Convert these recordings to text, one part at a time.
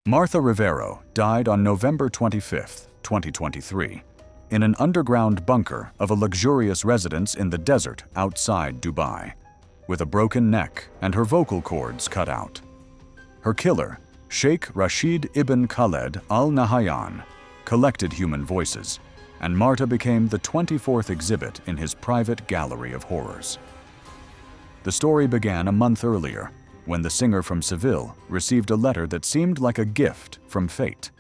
Martha Rivero died on November 25, 2023, in an underground bunker of a luxurious residence in the desert outside Dubai, with a broken neck and her vocal cords cut out. Her killer, Sheikh Rashid ibn Khaled Al Nahyan, collected human voices, and Marta became the 24th exhibit in his private gallery of horrors. The story began a month earlier, when the singer from Seville received a letter that seemed like a gift from fate.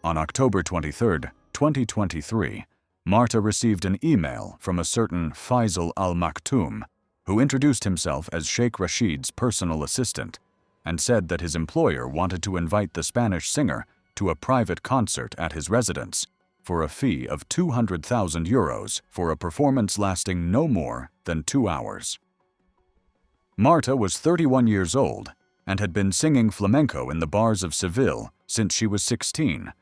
On October 23, 2023, Marta received an email from a certain Faisal Al Maktoum, who introduced himself as Sheikh Rashid's personal assistant and said that his employer wanted to invite the Spanish singer to a private concert at his residence for a fee of 200,000 euros for a performance lasting no more than 2 hours. Marta was 31 years old and had been singing flamenco in the bars of Seville since she was 16,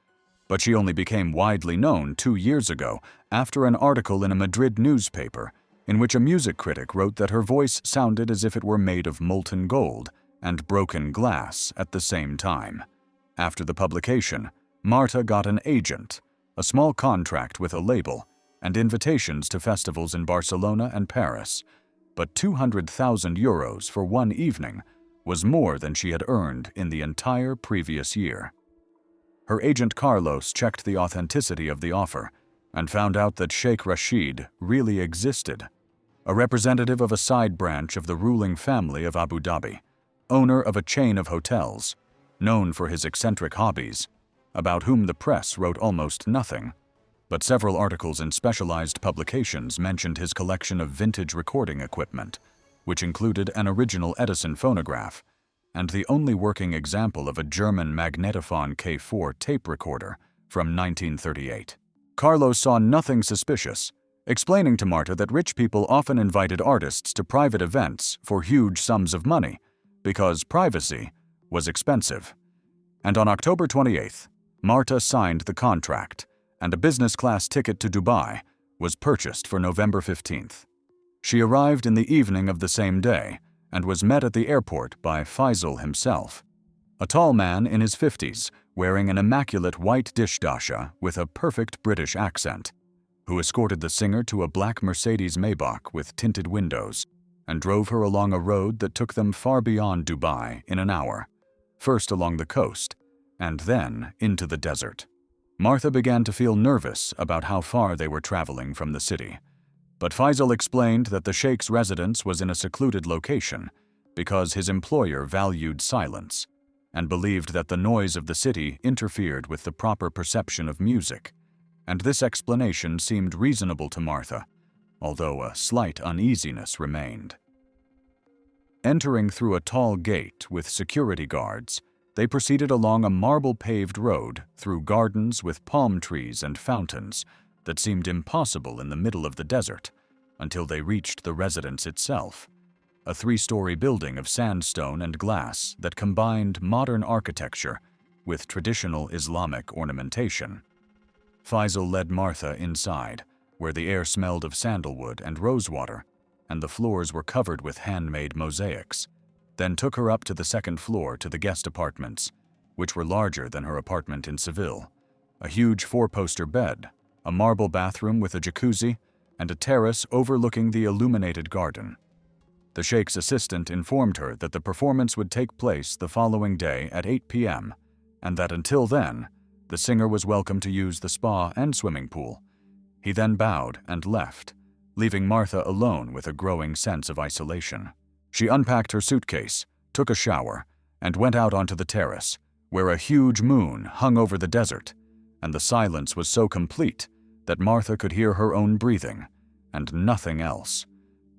but she only became widely known 2 years ago after an article in a Madrid newspaper in which a music critic wrote that her voice sounded as if it were made of molten gold and broken glass at the same time. After the publication, Marta got an agent, a small contract with a label, and invitations to festivals in Barcelona and Paris, but 200,000 euros for one evening was more than she had earned in the entire previous year. Her agent Carlos checked the authenticity of the offer and found out that Sheikh Rashid really existed, a representative of a side branch of the ruling family of Abu Dhabi, owner of a chain of hotels, known for his eccentric hobbies, about whom the press wrote almost nothing, but several articles in specialized publications mentioned his collection of vintage recording equipment, which included an original Edison phonograph and the only working example of a German magnetophone K4 tape recorder from 1938. Carlos saw nothing suspicious, explaining to Marta that rich people often invited artists to private events for huge sums of money because privacy was expensive. And on October 28th, Marta signed the contract, and a business-class ticket to Dubai was purchased for November 15th. She arrived in the evening of the same day and was met at the airport by Faisal himself, a tall man in his 50s wearing an immaculate white dish dasha with a perfect British accent, who escorted the singer to a black Mercedes Maybach with tinted windows and drove her along a road that took them far beyond Dubai in an hour, first along the coast and then into the desert. Martha began to feel nervous about how far they were traveling from the city, but Faisal explained that the Sheikh's residence was in a secluded location because his employer valued silence and believed that the noise of the city interfered with the proper perception of music, and this explanation seemed reasonable to Martha, although a slight uneasiness remained. Entering through a tall gate with security guards, they proceeded along a marble-paved road through gardens with palm trees and fountains that seemed impossible in the middle of the desert until they reached the residence itself, a 3-story building of sandstone and glass that combined modern architecture with traditional Islamic ornamentation. Faisal led Martha inside, where the air smelled of sandalwood and rosewater, and the floors were covered with handmade mosaics, then took her up to the second floor to the guest apartments, which were larger than her apartment in Seville, a huge 4-poster bed, a marble bathroom with a jacuzzi, and a terrace overlooking the illuminated garden. The Sheikh's assistant informed her that the performance would take place the following day at 8 p.m., and that until then, the singer was welcome to use the spa and swimming pool. He then bowed and left, leaving Martha alone with a growing sense of isolation. She unpacked her suitcase, took a shower, and went out onto the terrace, where a huge moon hung over the desert, and the silence was so complete that Martha could hear her own breathing, and nothing else.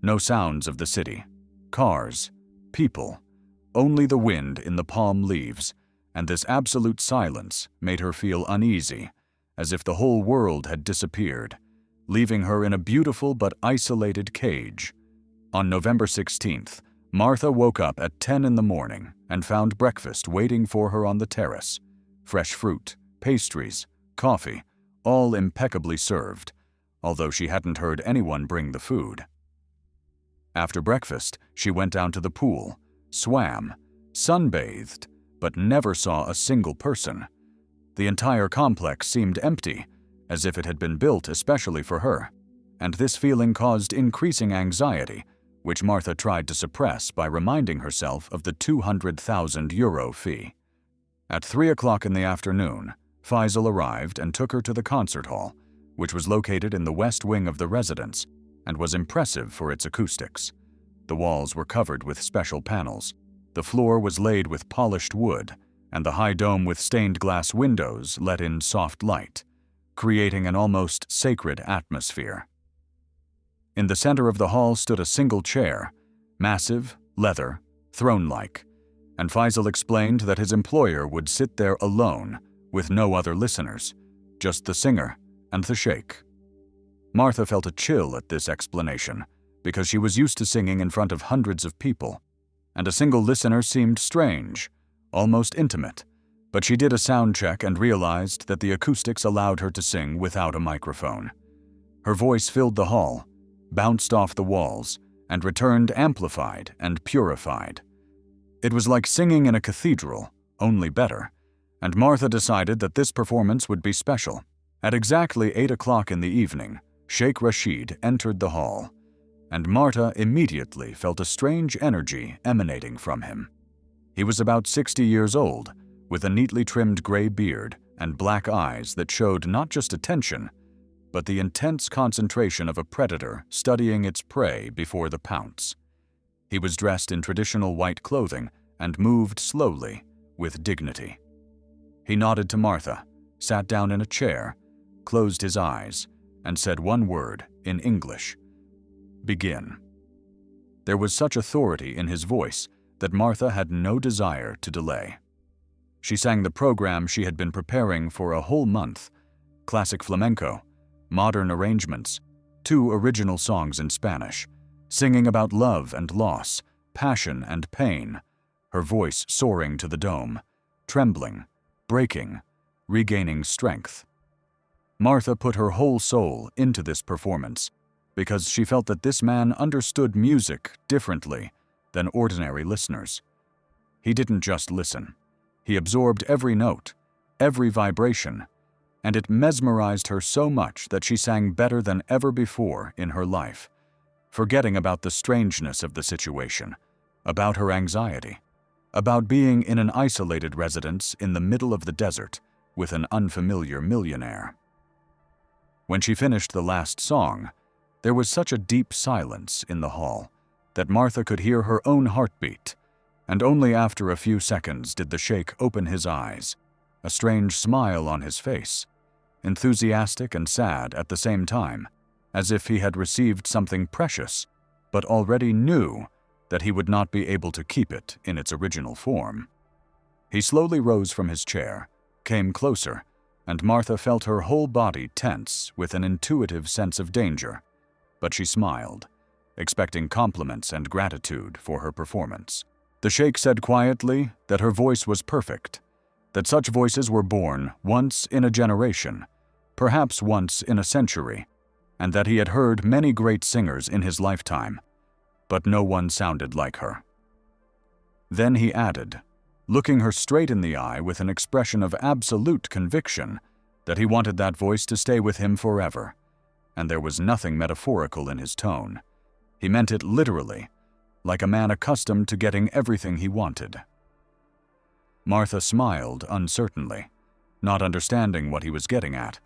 No sounds of the city, cars, people, only the wind in the palm leaves, and this absolute silence made her feel uneasy, as if the whole world had disappeared, leaving her in a beautiful but isolated cage. On November 16th, Martha woke up at 10 in the morning and found breakfast waiting for her on the terrace. Fresh fruit, pastries, coffee, all impeccably served, although she hadn't heard anyone bring the food. After breakfast, she went down to the pool, swam, sunbathed, but never saw a single person. The entire complex seemed empty, as if it had been built especially for her, and this feeling caused increasing anxiety, which Martha tried to suppress by reminding herself of the €200,000 fee. At 3 o'clock in the afternoon, Faisal arrived and took her to the concert hall, which was located in the west wing of the residence and was impressive for its acoustics. The walls were covered with special panels, the floor was laid with polished wood, and the high dome with stained glass windows let in soft light, creating an almost sacred atmosphere. In the center of the hall stood a single chair, massive, leather, throne-like, and Faisal explained that his employer would sit there alone, with no other listeners, just the singer and the sheikh. Martha felt a chill at this explanation, because she was used to singing in front of hundreds of people, and a single listener seemed strange, almost intimate, but she did a sound check and realized that the acoustics allowed her to sing without a microphone. Her voice filled the hall, bounced off the walls, and returned amplified and purified. It was like singing in a cathedral, only better, and Martha decided that this performance would be special. At exactly 8 o'clock in the evening, Sheikh Rashid entered the hall, and Martha immediately felt a strange energy emanating from him. He was about 60 years old, with a neatly trimmed gray beard and black eyes that showed not just attention, but the intense concentration of a predator studying its prey before the pounce. He was dressed in traditional white clothing and moved slowly, with dignity. He nodded to Martha, sat down in a chair, closed his eyes, and said one word in English: "Begin." There was such authority in his voice that Martha had no desire to delay. She sang the program she had been preparing for a whole month: classic flamenco, modern arrangements, 2 original songs in Spanish, singing about love and loss, passion and pain, her voice soaring to the dome, trembling, breaking, regaining strength. Martha put her whole soul into this performance because she felt that this man understood music differently than ordinary listeners. He didn't just listen. He absorbed every note, every vibration, and it mesmerized her so much that she sang better than ever before in her life, forgetting about the strangeness of the situation, about her anxiety, about being in an isolated residence in the middle of the desert with an unfamiliar millionaire. When she finished the last song, there was such a deep silence in the hall that Martha could hear her own heartbeat, and only after a few seconds did the sheikh open his eyes, a strange smile on his face, enthusiastic and sad at the same time, as if he had received something precious, but already knew that he would not be able to keep it in its original form. He slowly rose from his chair, came closer, and Martha felt her whole body tense with an intuitive sense of danger, but she smiled, expecting compliments and gratitude for her performance. The sheikh said quietly that her voice was perfect, that such voices were born once in a generation, perhaps once in a century, and that he had heard many great singers in his lifetime, but no one sounded like her. Then he added, looking her straight in the eye with an expression of absolute conviction, that he wanted that voice to stay with him forever, and there was nothing metaphorical in his tone. He meant it literally, like a man accustomed to getting everything he wanted. Martha smiled uncertainly, not understanding what he was getting at,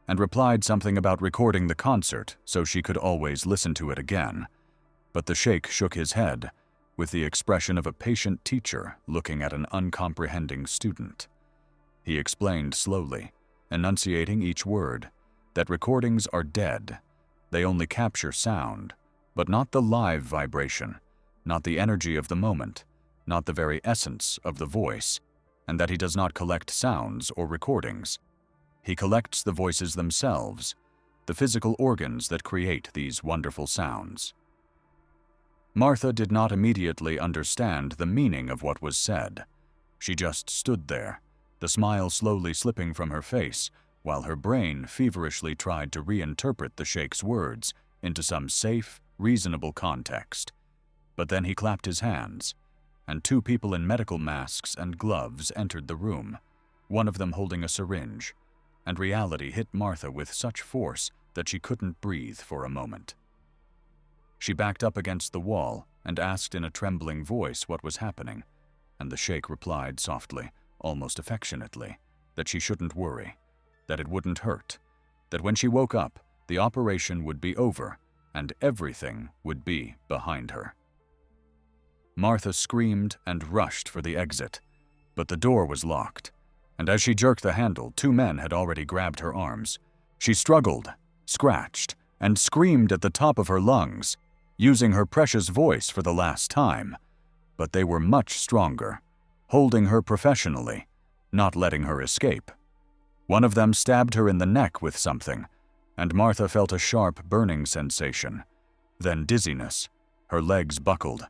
and replied something about recording the concert so she could always listen to it again. But the sheikh shook his head, with the expression of a patient teacher looking at an uncomprehending student. He explained slowly, enunciating each word, that recordings are dead. They only capture sound, but not the live vibration, not the energy of the moment, not the very essence of the voice, and that he does not collect sounds or recordings. He collects the voices themselves, the physical organs that create these wonderful sounds. Martha did not immediately understand the meaning of what was said. She just stood there, the smile slowly slipping from her face, while her brain feverishly tried to reinterpret the sheikh's words into some safe, reasonable context. But then he clapped his hands. and 2 people in medical masks and gloves entered the room, one of them holding a syringe, and reality hit Martha with such force that she couldn't breathe for a moment. She backed up against the wall and asked in a trembling voice what was happening, and the sheikh replied softly, almost affectionately, that she shouldn't worry, that it wouldn't hurt, that when she woke up, the operation would be over and everything would be behind her. Martha screamed and rushed for the exit, but the door was locked, and as she jerked the handle, 2 men had already grabbed her arms. She struggled, scratched, and screamed at the top of her lungs, using her precious voice for the last time, but they were much stronger, holding her professionally, not letting her escape. One of them stabbed her in the neck with something, and Martha felt a sharp burning sensation, then dizziness. Her legs buckled,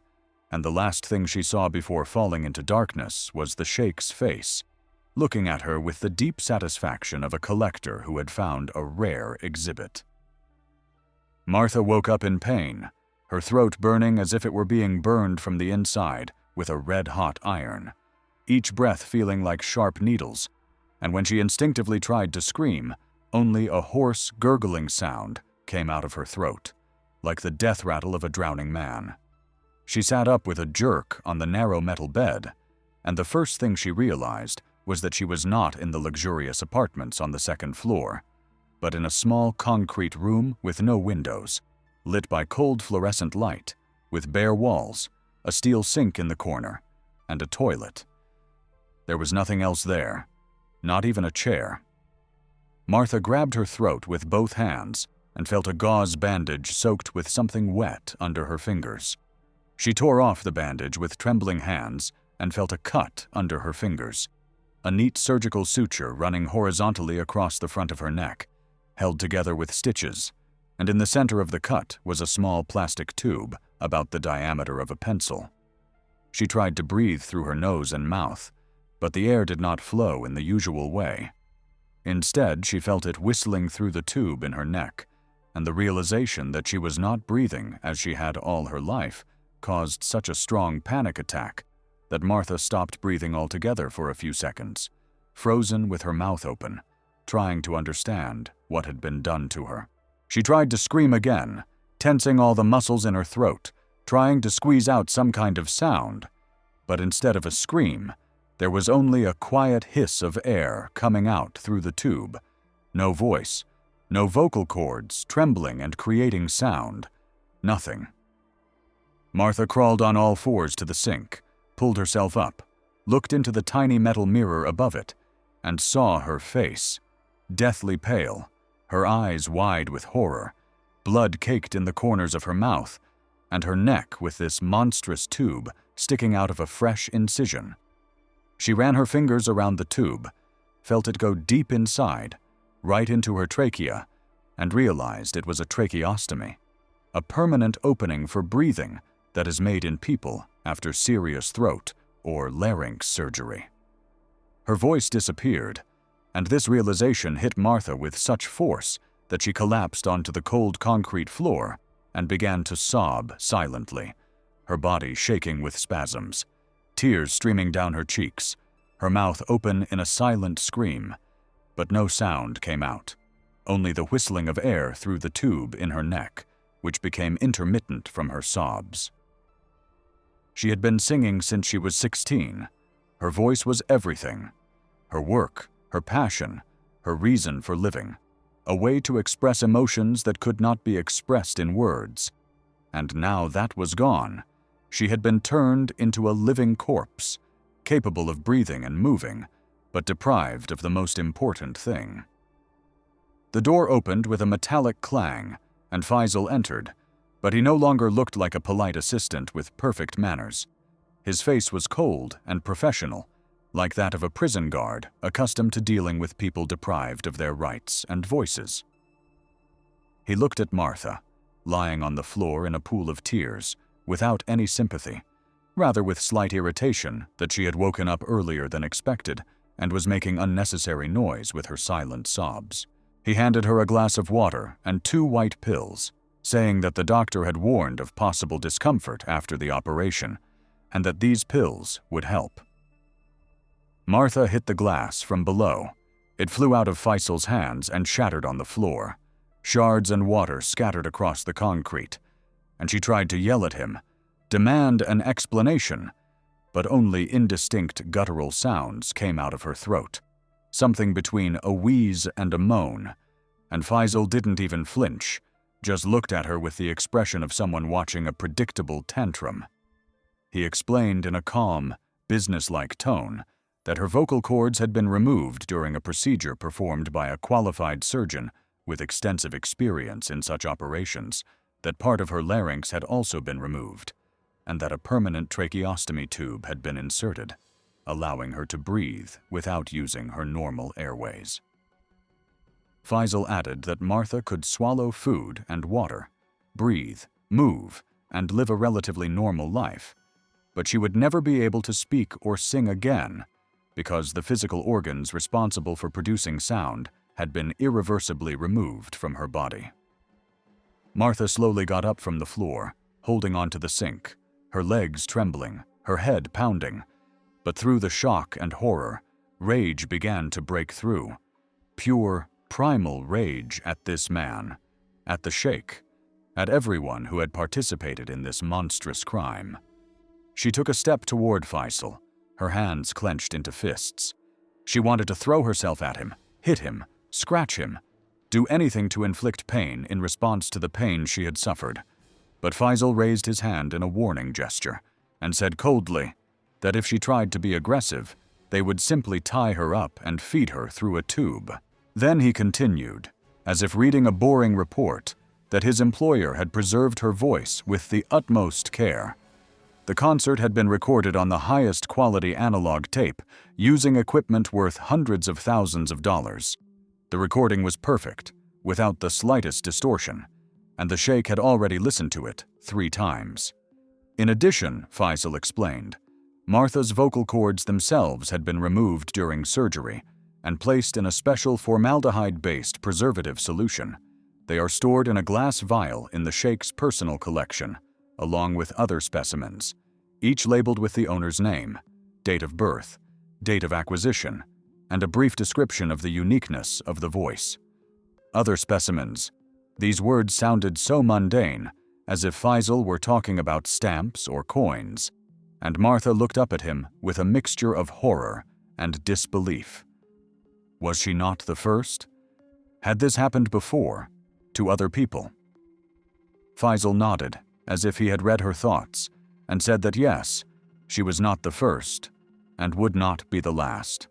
and the last thing she saw before falling into darkness was the sheikh's face, looking at her with the deep satisfaction of a collector who had found a rare exhibit. Martha woke up in pain, her throat burning as if it were being burned from the inside with a red-hot iron, each breath feeling like sharp needles, and when she instinctively tried to scream, only a hoarse, gurgling sound came out of her throat, like the death rattle of a drowning man. She sat up with a jerk on the narrow metal bed, and the first thing she realized was that she was not in the luxurious apartments on the 2nd floor, but in a small concrete room with no windows, lit by cold fluorescent light, with bare walls, a steel sink in the corner, and a toilet. There was nothing else there, not even a chair. Martha grabbed her throat with both hands and felt a gauze bandage soaked with something wet under her fingers. She tore off the bandage with trembling hands and felt a cut under her fingers, a neat surgical suture running horizontally across the front of her neck, held together with stitches, and in the center of the cut was a small plastic tube about the diameter of a pencil. She tried to breathe through her nose and mouth, but the air did not flow in the usual way. Instead, she felt it whistling through the tube in her neck, and the realization that she was not breathing as she had all her life caused such a strong panic attack that Martha stopped breathing altogether for a few seconds, frozen with her mouth open, trying to understand what had been done to her. She tried to scream again, tensing all the muscles in her throat, trying to squeeze out some kind of sound, but instead of a scream, there was only a quiet hiss of air coming out through the tube. No voice, no vocal cords trembling and creating sound. Nothing. Martha crawled on all fours to the sink, pulled herself up, looked into the tiny metal mirror above it, and saw her face, deathly pale, her eyes wide with horror, blood caked in the corners of her mouth, and her neck with this monstrous tube sticking out of a fresh incision. She ran her fingers around the tube, felt it go deep inside, right into her trachea, and realized it was a tracheostomy, a permanent opening for breathing that is made in people after serious throat or larynx surgery. Her voice disappeared, and this realization hit Martha with such force that she collapsed onto the cold concrete floor and began to sob silently, her body shaking with spasms, tears streaming down her cheeks, her mouth open in a silent scream, but no sound came out, only the whistling of air through the tube in her neck, which became intermittent from her sobs. She had been singing since she was 16. Her voice was everything. Her work, her passion, her reason for living, a way to express emotions that could not be expressed in words. And now that was gone. She had been turned into a living corpse, capable of breathing and moving, but deprived of the most important thing. The door opened with a metallic clang, and Faisal entered, but he no longer looked like a polite assistant with perfect manners. His face was cold and professional, like that of a prison guard accustomed to dealing with people deprived of their rights and voices. He looked at Martha, lying on the floor in a pool of tears, without any sympathy, rather with slight irritation that she had woken up earlier than expected and was making unnecessary noise with her silent sobs. He handed her a glass of water and 2 white pills, saying that the doctor had warned of possible discomfort after the operation, and that these pills would help. Martha hit the glass from below. It flew out of Faisal's hands and shattered on the floor. Shards and water scattered across the concrete, and she tried to yell at him, demand an explanation, but only indistinct guttural sounds came out of her throat, something between a wheeze and a moan, and Faisal didn't even flinch, just looked at her with the expression of someone watching a predictable tantrum. He explained in a calm, businesslike tone that her vocal cords had been removed during a procedure performed by a qualified surgeon with extensive experience in such operations, that part of her larynx had also been removed, and that a permanent tracheostomy tube had been inserted, allowing her to breathe without using her normal airways. Faisal added that Martha could swallow food and water, breathe, move, and live a relatively normal life, but she would never be able to speak or sing again because the physical organs responsible for producing sound had been irreversibly removed from her body. Martha slowly got up from the floor, holding onto the sink, her legs trembling, her head pounding, but through the shock and horror, rage began to break through. Pure, primal rage at this man, at the sheikh, at everyone who had participated in this monstrous crime. She took a step toward Faisal, her hands clenched into fists. She wanted to throw herself at him, hit him, scratch him, do anything to inflict pain in response to the pain she had suffered. But Faisal raised his hand in a warning gesture and said coldly that if she tried to be aggressive, they would simply tie her up and feed her through a tube. Then he continued, as if reading a boring report, that his employer had preserved her voice with the utmost care. The concert had been recorded on the highest quality analog tape, using equipment worth hundreds of thousands of dollars. The recording was perfect, without the slightest distortion, and the sheikh had already listened to it 3 times. In addition, Faisal explained, Martha's vocal cords themselves had been removed during surgery and placed in a special formaldehyde-based preservative solution. They are stored in a glass vial in the sheikh's personal collection, along with other specimens, each labeled with the owner's name, date of birth, date of acquisition, and a brief description of the uniqueness of the voice. Other specimens. These words sounded so mundane, as if Faisal were talking about stamps or coins, and Martha looked up at him with a mixture of horror and disbelief. Was she not the first? Had this happened before, to other people? Faisal nodded, as if he had read her thoughts, and said that yes, she was not the first, and would not be the last.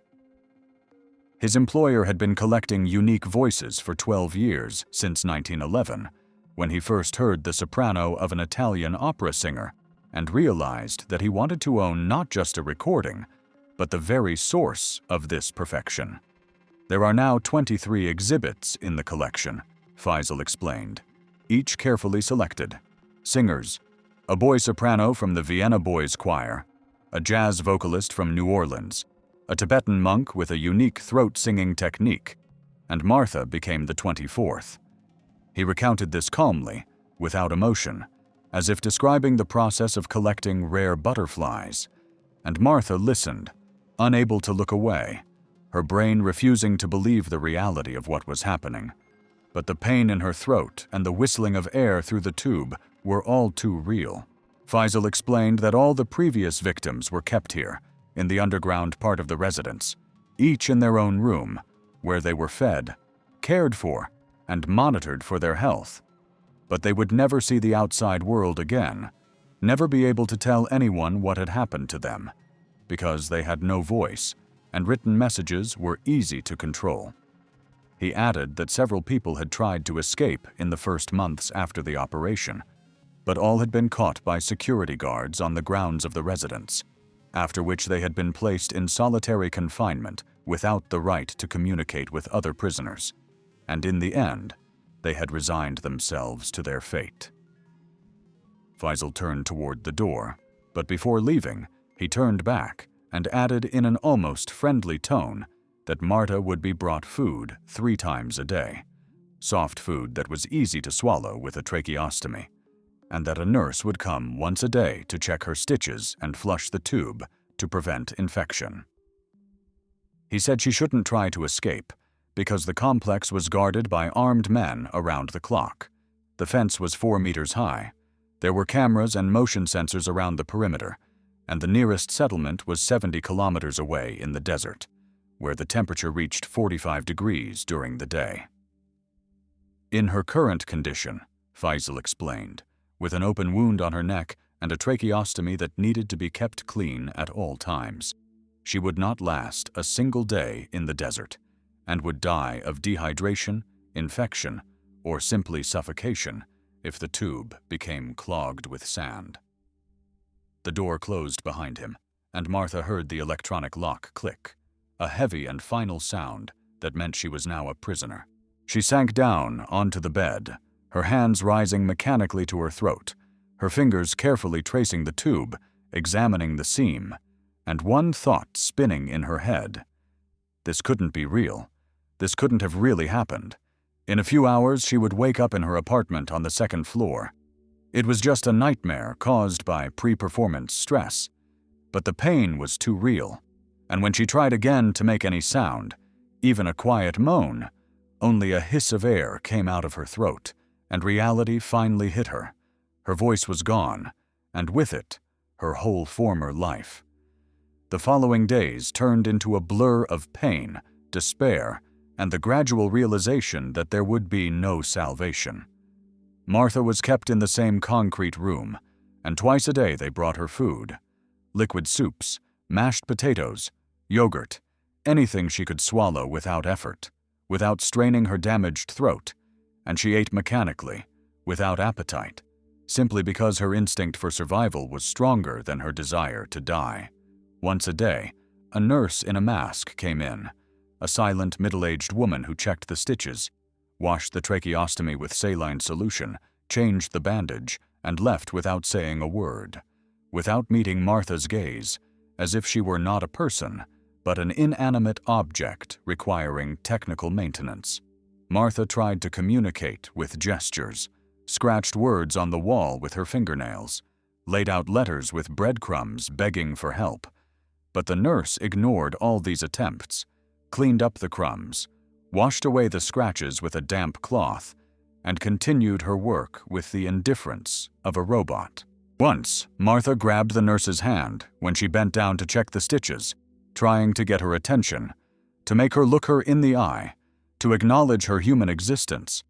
His employer had been collecting unique voices for 12 years since 1911, when he first heard the soprano of an Italian opera singer and realized that he wanted to own not just a recording, but the very source of this perfection. There are now 23 exhibits in the collection, Faisal explained, each carefully selected. Singers, a boy soprano from the Vienna Boys Choir, a jazz vocalist from New Orleans, a Tibetan monk with a unique throat-singing technique, and Martha became the 24th. He recounted this calmly, without emotion, as if describing the process of collecting rare butterflies, and Martha listened, unable to look away, her brain refusing to believe the reality of what was happening. But the pain in her throat and the whistling of air through the tube were all too real. Faisal explained that all the previous victims were kept here, in the underground part of the residence, each in their own room, where they were fed, cared for, and monitored for their health. But they would never see the outside world again, never be able to tell anyone what had happened to them, because they had no voice, and written messages were easy to control. He added that several people had tried to escape in the first months after the operation, but all had been caught by security guards on the grounds of the residence, after which they had been placed in solitary confinement without the right to communicate with other prisoners, and in the end, they had resigned themselves to their fate. Faisal turned toward the door, but before leaving, he turned back and added in an almost friendly tone that Martha would be brought food 3 times a day, soft food that was easy to swallow with a tracheostomy, and that a nurse would come once a day to check her stitches and flush the tube to prevent infection. He said she shouldn't try to escape because the complex was guarded by armed men around the clock. The fence was 4 meters high. There were cameras and motion sensors around the perimeter, and the nearest settlement was 70 kilometers away in the desert, where the temperature reached 45 degrees during the day. In her current condition, Faisal explained, with an open wound on her neck and a tracheostomy that needed to be kept clean at all times, she would not last a single day in the desert and would die of dehydration, infection, or simply suffocation if the tube became clogged with sand. The door closed behind him, and Martha heard the electronic lock click, a heavy and final sound that meant she was now a prisoner. She sank down onto the bed, her hands rising mechanically to her throat, her fingers carefully tracing the tube, examining the seam, and one thought spinning in her head. This couldn't be real. This couldn't have really happened. In a few hours, she would wake up in her apartment on the 2nd floor. It was just a nightmare caused by pre-performance stress. But the pain was too real, and when she tried again to make any sound, even a quiet moan, only a hiss of air came out of her throat, and reality finally hit her. Her voice was gone, and with it, her whole former life. The following days turned into a blur of pain, despair, and the gradual realization that there would be no salvation. Martha was kept in the same concrete room, and twice a day they brought her food. Liquid soups, mashed potatoes, yogurt, anything she could swallow without effort, without straining her damaged throat, and she ate mechanically, without appetite, simply because her instinct for survival was stronger than her desire to die. Once a day, a nurse in a mask came in, a silent middle-aged woman who checked the stitches, washed the tracheostomy with saline solution, changed the bandage, and left without saying a word, without meeting Martha's gaze, as if she were not a person, but an inanimate object requiring technical maintenance. Martha tried to communicate with gestures, scratched words on the wall with her fingernails, laid out letters with breadcrumbs begging for help. But the nurse ignored all these attempts, cleaned up the crumbs, washed away the scratches with a damp cloth, and continued her work with the indifference of a robot. Once, Martha grabbed the nurse's hand when she bent down to check the stitches, trying to get her attention, to make her look her in the eye, to acknowledge her human existence.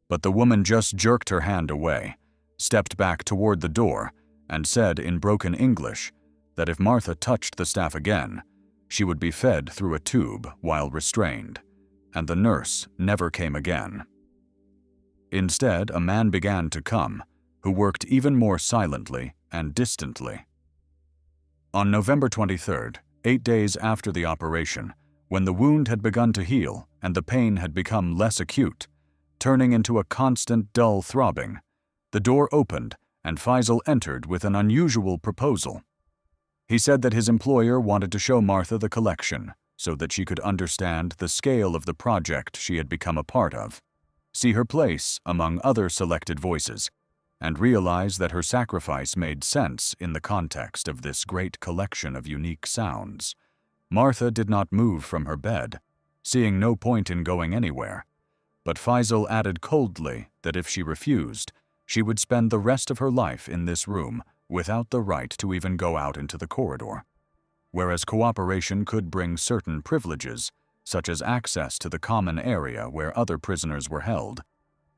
But the woman just jerked her hand away, stepped back toward the door, and said in broken English that if Martha touched the staff again, she would be fed through a tube while restrained, and the nurse never came again. Instead, a man began to come, who worked even more silently and distantly. On November 23rd, 8 days after the operation, when the wound had begun to heal and the pain had become less acute, turning into a constant dull throbbing, the door opened and Faisal entered with an unusual proposal. He said that his employer wanted to show Martha the collection so that she could understand the scale of the project she had become a part of, see her place among other selected voices, and realize that her sacrifice made sense in the context of this great collection of unique sounds. Martha did not move from her bed, seeing no point in going anywhere, but Faisal added coldly that if she refused, she would spend the rest of her life in this room without the right to even go out into the corridor. Whereas cooperation could bring certain privileges, such as access to the common area where other prisoners were held,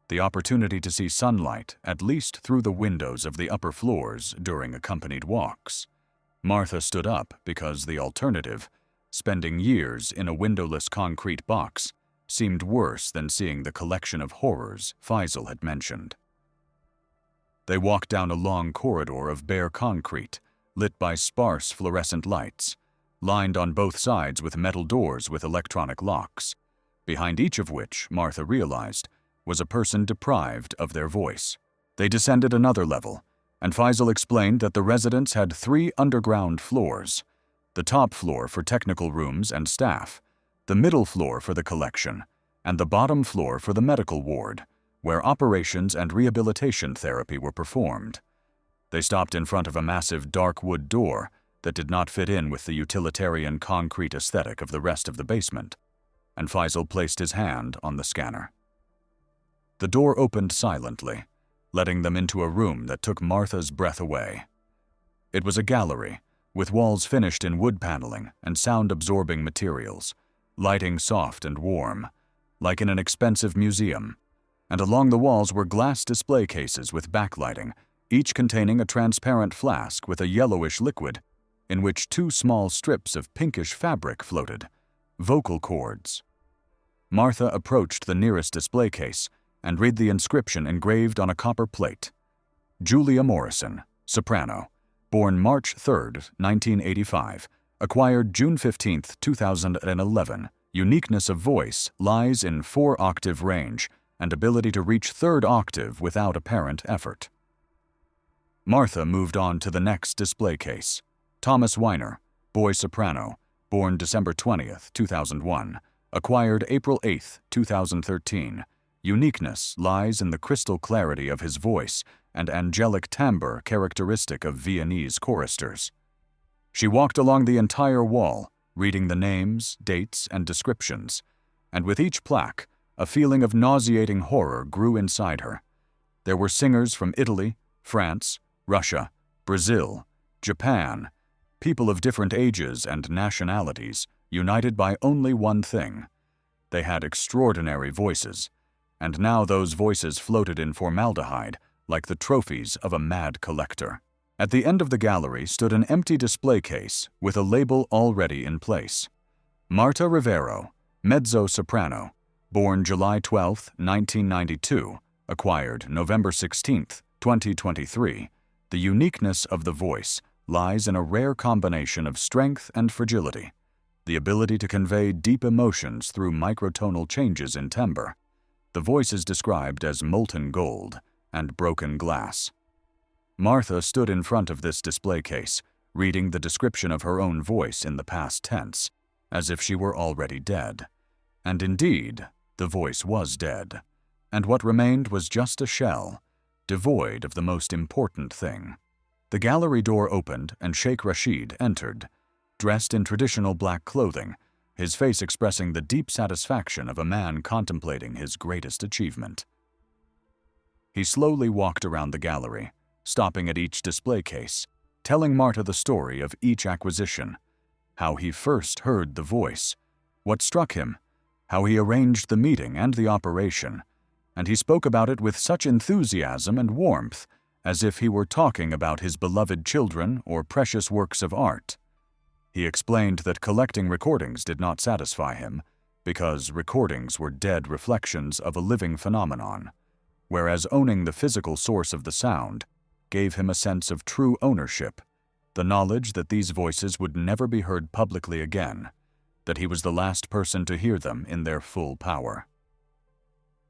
the opportunity to see sunlight at least through the windows of the upper floors during accompanied walks. Martha stood up because the alternative, spending years in a windowless concrete box, seemed worse than seeing the collection of horrors Faisal had mentioned. They walked down a long corridor of bare concrete, lit by sparse fluorescent lights, lined on both sides with metal doors with electronic locks, behind each of which, Martha realized, was a person deprived of their voice. They descended another level, and Faisal explained that the residence had 3 underground floors, the top floor for technical rooms and staff, the middle floor for the collection, and the bottom floor for the medical ward, where operations and rehabilitation therapy were performed. They stopped in front of a massive dark wood door that did not fit in with the utilitarian concrete aesthetic of the rest of the basement, and Faisal placed his hand on the scanner. The door opened silently, letting them into a room that took Martha's breath away. It was a gallery, with walls finished in wood paneling and sound-absorbing materials, lighting soft and warm, like in an expensive museum, and along the walls were glass display cases with backlighting, each containing a transparent flask with a yellowish liquid in which 2 small strips of pinkish fabric floated, vocal cords. Martha approached the nearest display case and read the inscription engraved on a copper plate. Julia Morrison, soprano, born March 3, 1985, acquired June 15, 2011. Uniqueness of voice lies in 4-octave range and ability to reach 3rd octave without apparent effort. Martha moved on to the next display case. Thomas Weiner, boy soprano, born December 20, 2001, acquired April 8, 2013. Uniqueness lies in the crystal clarity of his voice and angelic timbre characteristic of Viennese choristers. She walked along the entire wall, reading the names, dates, and descriptions, and with each plaque, a feeling of nauseating horror grew inside her. There were singers from Italy, France, Russia, Brazil, Japan, people of different ages and nationalities, united by only one thing. They had extraordinary voices, and now those voices floated in formaldehyde like the trophies of a mad collector. At the end of the gallery stood an empty display case with a label already in place. Marta Rivero, mezzo-soprano, born July 12, 1992, acquired November 16, 2023. The uniqueness of the voice lies in a rare combination of strength and fragility, the ability to convey deep emotions through microtonal changes in timbre. The voice is described as molten gold and broken glass. Martha stood in front of this display case, reading the description of her own voice in the past tense, as if she were already dead. And indeed, the voice was dead, and what remained was just a shell, devoid of the most important thing. The gallery door opened and Sheikh Rashid entered, dressed in traditional black clothing, his face expressing the deep satisfaction of a man contemplating his greatest achievement. He slowly walked around the gallery, stopping at each display case, telling Marta the story of each acquisition, how he first heard the voice, what struck him, how he arranged the meeting and the operation, and he spoke about it with such enthusiasm and warmth as if he were talking about his beloved children or precious works of art. He explained that collecting recordings did not satisfy him, because recordings were dead reflections of a living phenomenon, whereas owning the physical source of the sound gave him a sense of true ownership, the knowledge that these voices would never be heard publicly again, that he was the last person to hear them in their full power.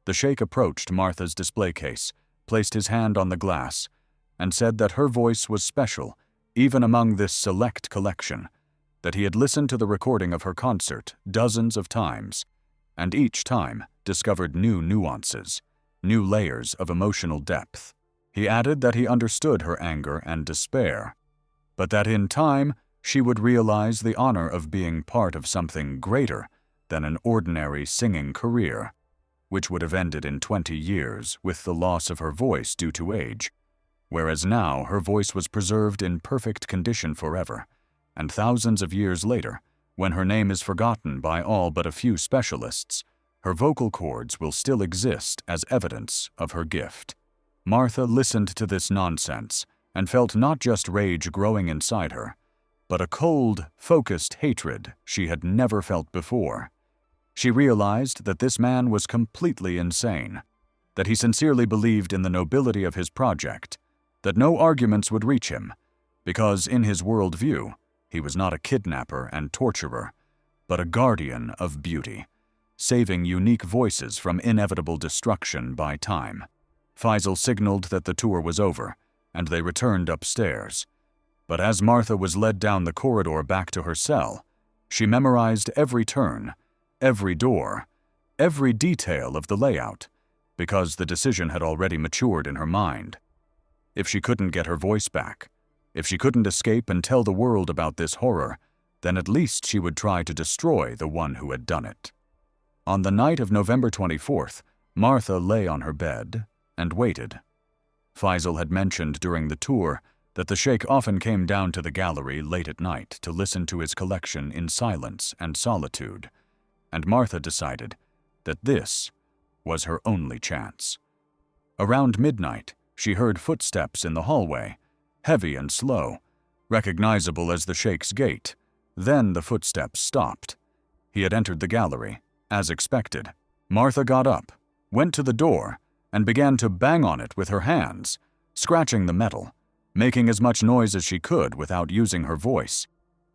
The sheikh approached Martha's display case, placed his hand on the glass, and said that her voice was special, even among this select collection, that he had listened to the recording of her concert dozens of times, and each time discovered new nuances, new layers of emotional depth. He added that he understood her anger and despair, but that in time she would realize the honor of being part of something greater than an ordinary singing career, which would have ended in 20 years with the loss of her voice due to age, whereas now her voice was preserved in perfect condition forever, and thousands of years later, when her name is forgotten by all but a few specialists, her vocal cords will still exist as evidence of her gift. Martha listened to this nonsense and felt not just rage growing inside her, but a cold, focused hatred she had never felt before. She realized that this man was completely insane, that he sincerely believed in the nobility of his project, that no arguments would reach him, because in his worldview, he was not a kidnapper and torturer, but a guardian of beauty, saving unique voices from inevitable destruction by time. Faisal signaled that the tour was over, and they returned upstairs. But as Martha was led down the corridor back to her cell, she memorized every turn, every door, every detail of the layout, because the decision had already matured in her mind. If she couldn't get her voice back, if she couldn't escape and tell the world about this horror, then at least she would try to destroy the one who had done it. On the night of November 24th, Martha lay on her bed and waited. Faisal had mentioned during the tour that the sheikh often came down to the gallery late at night to listen to his collection in silence and solitude, and Martha decided that this was her only chance. Around midnight, she heard footsteps in the hallway, heavy and slow, recognizable as the sheikh's gate. Then the footsteps stopped. He had entered the gallery, as expected. Martha got up, went to the door, and began to bang on it with her hands, scratching the metal, making as much noise as she could without using her voice.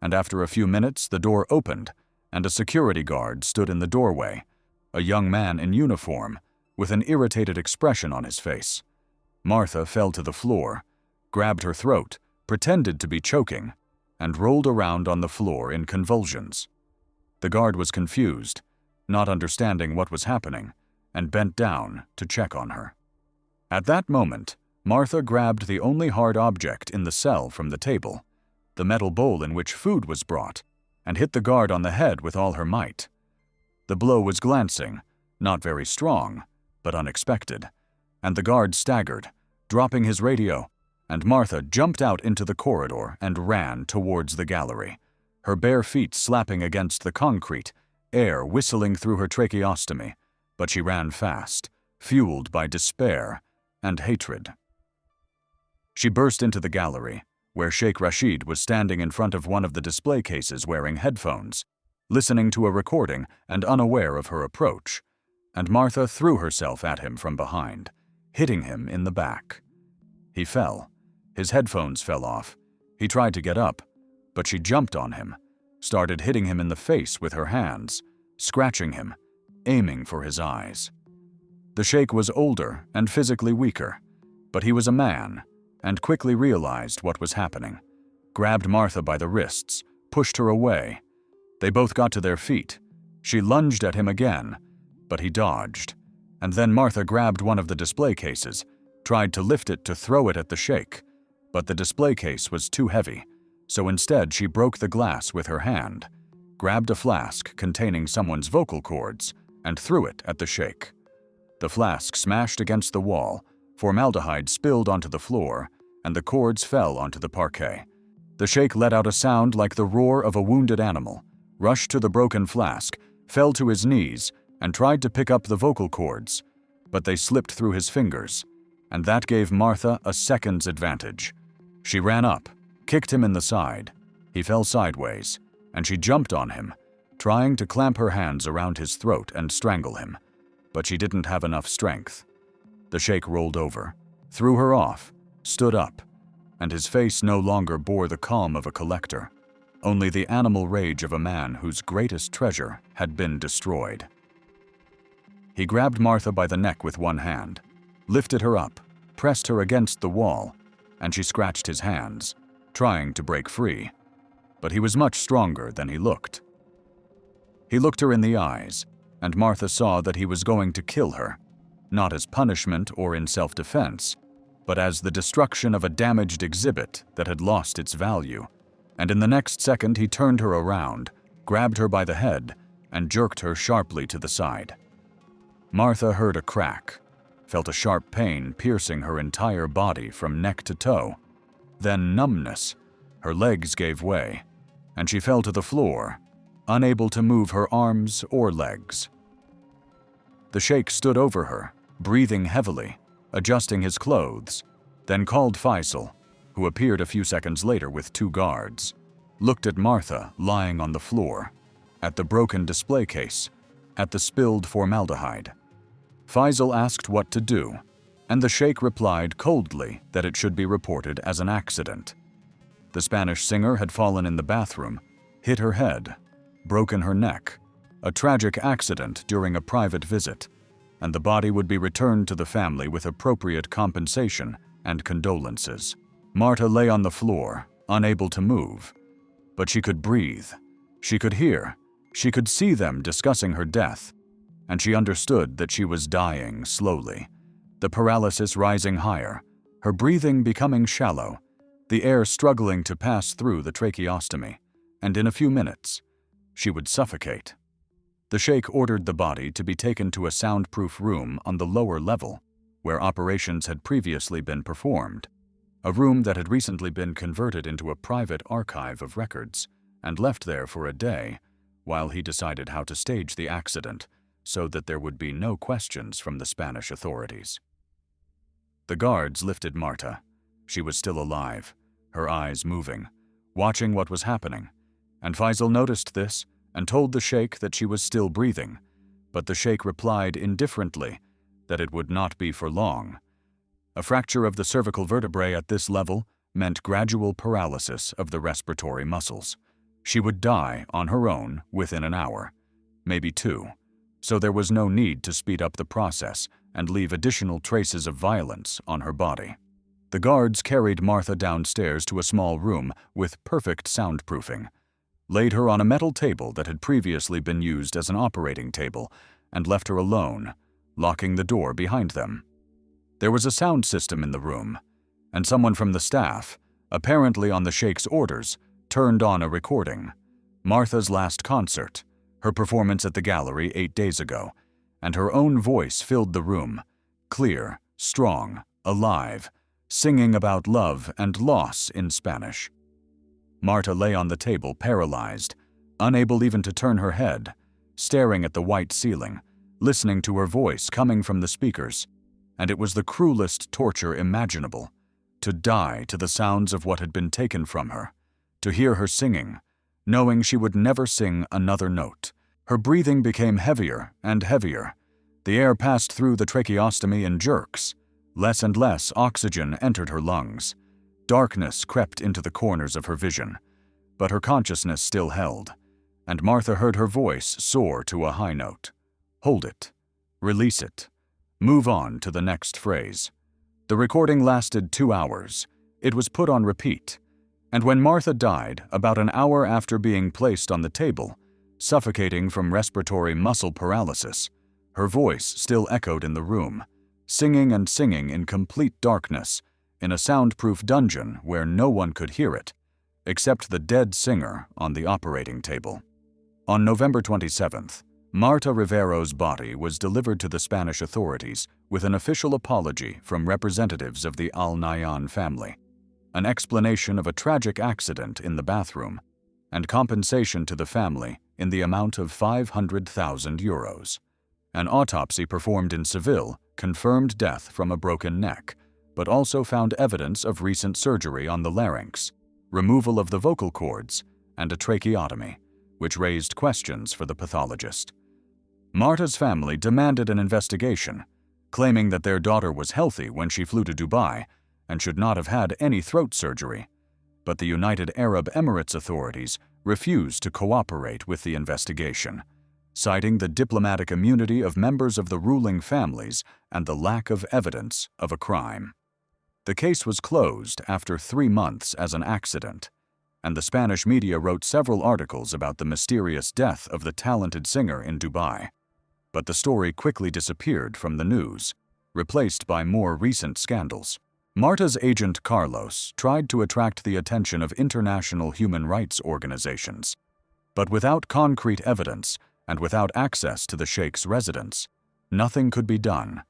And after a few minutes, the door opened, and a security guard stood in the doorway, a young man in uniform, with an irritated expression on his face. Martha fell to the floor, grabbed her throat, pretended to be choking, and rolled around on the floor in convulsions. The guard was confused, not understanding what was happening, and bent down to check on her. At that moment, Martha grabbed the only hard object in the cell from the table, the metal bowl in which food was brought, and hit the guard on the head with all her might. The blow was glancing, not very strong, but unexpected, and the guard staggered, dropping his radio, and Martha jumped out into the corridor and ran towards the gallery, her bare feet slapping against the concrete, air whistling through her tracheostomy, but she ran fast, fueled by despair and hatred. She burst into the gallery, where Sheikh Rashid was standing in front of one of the display cases wearing headphones, listening to a recording and unaware of her approach, and Martha threw herself at him from behind, hitting him in the back. He fell. His headphones fell off. He tried to get up, but she jumped on him, started hitting him in the face with her hands, scratching him, aiming for his eyes. The sheikh was older and physically weaker, but he was a man, and quickly realized what was happening, grabbed Martha by the wrists, pushed her away. They both got to their feet. She lunged at him again, but he dodged, and then Martha grabbed one of the display cases, tried to lift it to throw it at the sheikh, but the display case was too heavy, so instead she broke the glass with her hand, grabbed a flask containing someone's vocal cords, and threw it at the sheikh. The flask smashed against the wall, formaldehyde spilled onto the floor, and the cords fell onto the parquet. The sheikh let out a sound like the roar of a wounded animal, rushed to the broken flask, fell to his knees, and tried to pick up the vocal cords, but they slipped through his fingers, and that gave Martha a second's advantage. She ran up, kicked him in the side. He fell sideways, and she jumped on him, trying to clamp her hands around his throat and strangle him, but she didn't have enough strength. The sheikh rolled over, threw her off, stood up, and his face no longer bore the calm of a collector, only the animal rage of a man whose greatest treasure had been destroyed. He grabbed Martha by the neck with one hand, lifted her up, pressed her against the wall, and she scratched his hands, trying to break free. But he was much stronger than he looked. He looked her in the eyes, and Martha saw that he was going to kill her, not as punishment or in self-defense, but as the destruction of a damaged exhibit that had lost its value. And in the next second he turned her around, grabbed her by the head, and jerked her sharply to the side. Martha heard a crack, felt a sharp pain piercing her entire body from neck to toe. Then numbness. Her legs gave way, and she fell to the floor, unable to move her arms or legs. The sheikh stood over her, breathing heavily, adjusting his clothes, then called Faisal, who appeared a few seconds later with 2 guards, looked at Martha lying on the floor, at the broken display case, at the spilled formaldehyde. Faisal asked what to do, and the sheikh replied coldly that it should be reported as an accident. The Spanish singer had fallen in the bathroom, hit her head, broken her neck, a tragic accident during a private visit, and the body would be returned to the family with appropriate compensation and condolences. Martha lay on the floor, unable to move, but she could breathe. She could hear. She could see them discussing her death. and she understood that she was dying slowly, the paralysis rising higher, her breathing becoming shallow, the air struggling to pass through the tracheostomy, and in a few minutes, she would suffocate. The sheikh ordered the body to be taken to a soundproof room on the lower level, where operations had previously been performed, a room that had recently been converted into a private archive of records, and left there for a day, while he decided how to stage the accident so that there would be no questions from the Spanish authorities. The guards lifted Marta. She was still alive, her eyes moving, watching what was happening, and Faisal noticed this and told the sheikh that she was still breathing, but the sheikh replied indifferently that it would not be for long. A fracture of the cervical vertebrae at this level meant gradual paralysis of the respiratory muscles. She would die on her own within an hour, maybe two, so there was no need to speed up the process and leave additional traces of violence on her body. The guards carried Martha downstairs to a small room with perfect soundproofing, laid her on a metal table that had previously been used as an operating table, and left her alone, locking the door behind them. There was a sound system in the room, and someone from the staff, apparently on the sheikh's orders, turned on a recording. Martha's last concert, her performance at the gallery 8 days ago, and her own voice filled the room, clear, strong, alive, singing about love and loss in Spanish. Marta lay on the table paralyzed, unable even to turn her head, staring at the white ceiling, listening to her voice coming from the speakers, and it was the cruelest torture imaginable, to die to the sounds of what had been taken from her, to hear her singing, knowing she would never sing another note. Her breathing became heavier and heavier. The air passed through the tracheostomy in jerks. Less and less oxygen entered her lungs. Darkness crept into the corners of her vision, but her consciousness still held, and Martha heard her voice soar to a high note. Hold it. Release it. Move on to the next phrase. The recording lasted 2 hours. It was put on repeat, and when Martha died, about an hour after being placed on the table, suffocating from respiratory muscle paralysis, her voice still echoed in the room, singing and singing in complete darkness, in a soundproof dungeon where no one could hear it, except the dead singer on the operating table. On November 27th, Marta Rivero's body was delivered to the Spanish authorities with an official apology from representatives of the Al Nahyan family, an explanation of a tragic accident in the bathroom, and compensation to the family in the amount of 500,000 euros. An autopsy performed in Seville confirmed death from a broken neck, but also found evidence of recent surgery on the larynx, removal of the vocal cords, and a tracheotomy, which raised questions for the pathologist. Marta's family demanded an investigation, claiming that their daughter was healthy when she flew to Dubai and should not have had any throat surgery, but the United Arab Emirates authorities refused to cooperate with the investigation, citing the diplomatic immunity of members of the ruling families and the lack of evidence of a crime. The case was closed after 3 months as an accident, and the Spanish media wrote several articles about the mysterious death of the talented singer in Dubai. But the story quickly disappeared from the news, replaced by more recent scandals. Marta's agent Carlos tried to attract the attention of international human rights organizations, but without concrete evidence and without access to the sheikh's residence, nothing could be done,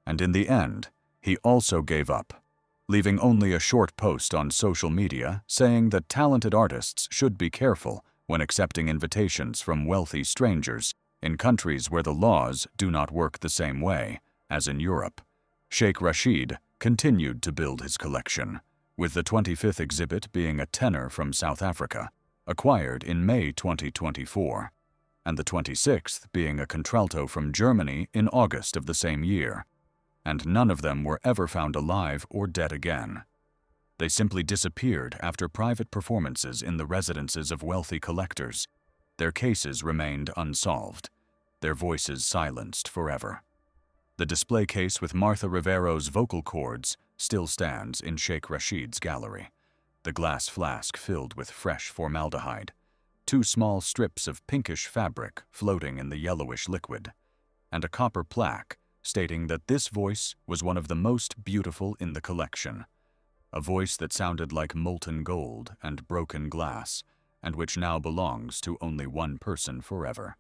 and in the end, he also gave up, leaving only a short post on social media saying that talented artists should be careful when accepting invitations from wealthy strangers in countries where the laws do not work the same way as in Europe. Sheikh Rashid continued to build his collection, with the 25th exhibit being a tenor from South Africa, acquired in May 2024, and the 26th being a contralto from Germany in August of the same year, and none of them were ever found alive or dead again. They simply disappeared after private performances in the residences of wealthy collectors. Their cases remained unsolved, their voices silenced forever. The display case with Martha Rivero's vocal cords still stands in Sheikh Rashid's gallery, the glass flask filled with fresh formaldehyde, 2 small strips of pinkish fabric floating in the yellowish liquid, and a copper plaque stating that this voice was one of the most beautiful in the collection. A voice that sounded like molten gold and broken glass, and which now belongs to only one person forever.